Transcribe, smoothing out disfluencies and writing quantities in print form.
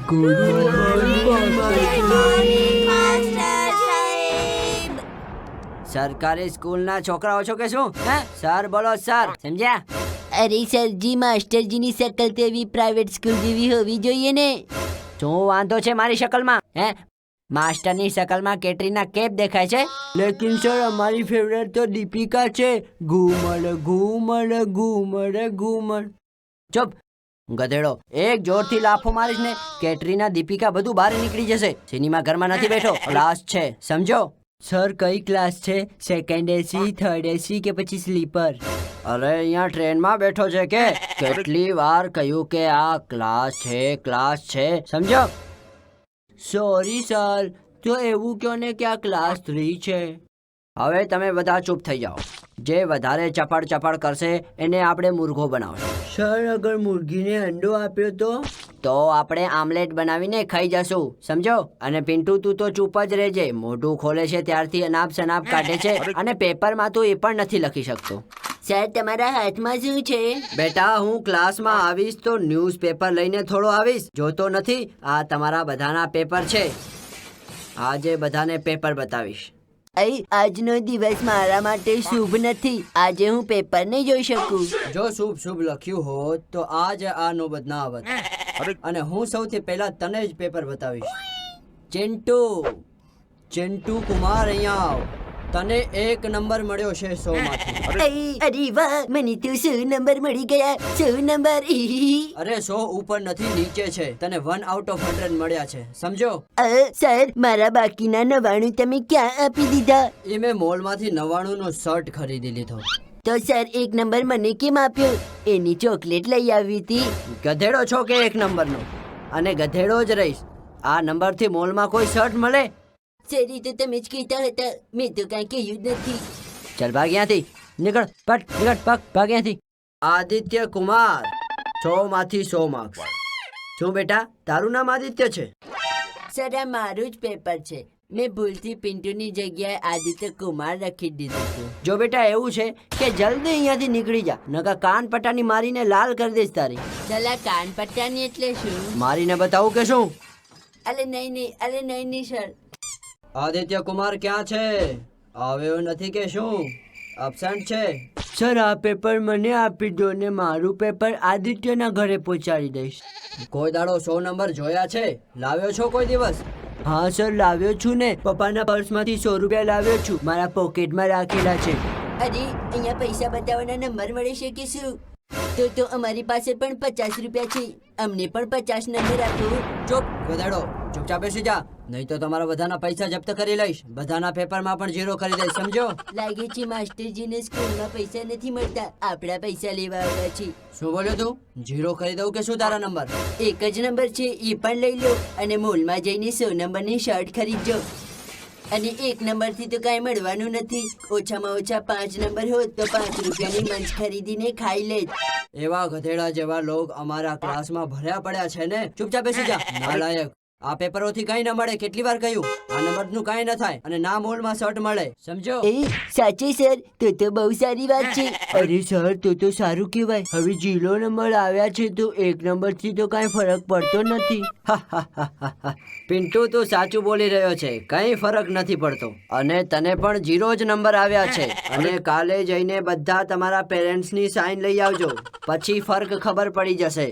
Good morning સરકારી સ્કૂલના છોકરાઓ છો કે શું? હે સર બોલો સર, સમજ્યા? અરે સરજી, માસ્ટરજીની શકલ તો એવી પ્રાઇવેટ સ્કૂલ જેવી હોવી જોઈએ ને. શું વાંધો છે મારી શકલમાં? હે માસ્ટરની શકલમાં કેટરીના કેફ દેખાય છે. લેકિન સર અમારી ફેવરેટ તો દીપિકા છે. ઘૂમડ ઘૂમડ ઘૂમડ ઘૂમડ. ચૂપ ગધેડો, એક જોરથી લાફો મારીશ ને કેટરીના દીપિકા બધું બહાર નીકળી જશે. સિનેમા ઘરમાં નથી બેઠો, ક્લાસ છે, સમજો? સર કઈ ક્લાસ છે? સેકન્ડ એસી, થર્ડ એસી કે પછી સ્લીપર? અરે અહીંયા ટ્રેનમાં બેઠો છે કે કેટલી વાર કહ્યું કે આ ક્લાસ છે, ક્લાસ છે, સમજો? સોરી સર, તો એવું કહો ને કે આ ક્લાસ 3 છે. હવે તમે બધા ચૂપ થઈ જાઓ. જે વધારે ચપડ કરશે એને આપણે મુર્ગો બનાવશું. સર અગર મુર્ગીને અંડો આપ્યો તો આપણે આમલેટ બનાવીને ખાઈ જશું, સમજો? અને પિન્ટુ તું તો ચૂપ જ રહેજે. મોઢું ખોલે છે ત્યારથી અનાપ શનાપ કાઢે છે અને પેપરમાં તું એ પણ નથી લખી શકતો. સર, તમારા હાથમાં શું છે? બેટા હું ક્લાસમાં આવીશ તો ન્યૂઝપેપર લઈને થોડો આવીશ. જોતો નથી? આ તમારા બધાના પેપર છે. આજે બધાને પેપર બતાવીશ. આજનો દિવસ મારા માટે શુભ નથી. આજે હું પેપર નહીં જોઈ શકું. જો શુભ લખ્યું હોત તો આજ આ નોબત ના આવત. અને હું સૌથી પહેલા તને જ પેપર બતાવીશ. ચિંટુ કુમાર, અહીંયા આવ. તને 1 નંબર મળ્યો છે 100 માંથી. અરે વાહ, મને તો 100 નંબર મળી ગયા. 100 નંબર. અરે 100 ઉપર નથી, નીચે છે. તને 1 આઉટ ઓફ 100 મળ્યા છે, સમજો? સર, મારા બાકીના 99 તમે ક્યાં આપી દીધા? એ મેં મોલમાંથી 99 નો શર્ટ ખરીદી લીધો. તો સર 1 નંબર મને કેમ આપ્યો? એની ચોકલેટ લઈ આવી હતી. ગધેડો છો કે 1 નંબરનો? અને ગધેડો જ રહીશ. આ નંબરથી મોલમાં કોઈ શર્ટ મળે? સર, એ તો તમે જ કહેતા હતા, મેં તો કાંઈ કહ્યું જ નથી. ચાલ ભાગ ત્યાંથી, નીકળ ત્યાંથી. આદિત્ય કુમાર, 100 માંથી 100 માર્ક્સ. શું બેટા, તારું નામ આદિત્ય છે? સર, આ મારું જ પેપર છે. મેં ભૂલથી પિન્ટુની જગ્યાએ આદિત્ય કુમાર લખી દીધું હતું. જો બેટા એવું છે કે જલ્દી અહીંયાથી નીકળી જા, નકા કાન પટ્ટાની મારીને લાલ કરી દઈશ તારી. ચલા, કાન પટ્ટાની એટલે શું? મારીને બતાવું કે શું? અલે નહીં સર. આદિત્ય કુમાર ક્યાં છે? આવ્યો નથી કે શું? અબસેન્ટ છે? સર આ પેપર મને આપી દો ને મારું પેપર આદિત્યના ઘરે પહોંચાડી દઈશ. કોઈ દાડો 100 નંબર જોયા છે? લાવ્યો છો કોઈ દિવસ? હા સર, લાવ્યો છું ને. પપ્પાના પર્સમાંથી 100 રૂપિયા લાવ્યો છું, મારા પોકેટમાં રાખેલા છે. અરે, અહીંયા પૈસા બતાવવાના નંબર મળે છે કે શું? તો અમારી પાસે પણ 50 રૂપિયા છે. અમને પણ 50 નંબર આપો. ચૂપ ગધેડો, ચૂપચાપ બેસી જા, નહીં તો તમારા બધાના પૈસા જપ્ત કરી લઈશ. બધાના પેપરમાં પણ 0 કરી દઈશ, સમજો? લાગે છે માસ્ટરજીને સ્કૂલમાં પૈસા નથી મળતા, આપણા પૈસા લેવા આવ્યા છે. શું બોલ્યો તું? 0 કરી દઉં કે શું તારા નંબર? એક જ નંબર છે, એ પણ લઈ લો અને મોલમાં જઈને 100 નંબરની શર્ટ ખરીદજો. અને 1 નંબરથી તો કાંઈ મળવાનું નથી. ઓછામાં ઓછા 5 નંબર હોત તો 5 રૂપિયાની મંચ ખરીદીને ખાઈ લેત. એવા ગધેડા જેવા લોક અમારા ક્લાસમાં ભર્યા પડ્યા છે ને. ચૂપચાપ બેસી જા, નાલાયક. આ પેપરોથી કઈ ન મળે, કેટલી વાર કહ્યું? આ નંબરનું કઈ ન થાય અને ના મોલમાં શર્ટ મળે, સમજો? સાચે સર, તો બહુ સારી વાત છે. અરે સર, તો સારું કહેવાય. હવે 0 નંબર આવ્યા છે તો 1 નંબરથી તો કઈ ફરક પડતો નથી. પિન્ટુ તું સાચું બોલી રહ્યો છે, કઈ ફરક નથી પડતો. અને તને પણ 0 જ નંબર આવ્યા છે. અને કાલે જઈને બધા તમારા પેરેન્ટ્સની સાઈન લઈ આવજો, પછી ફર્ક ખબર પડી જશે.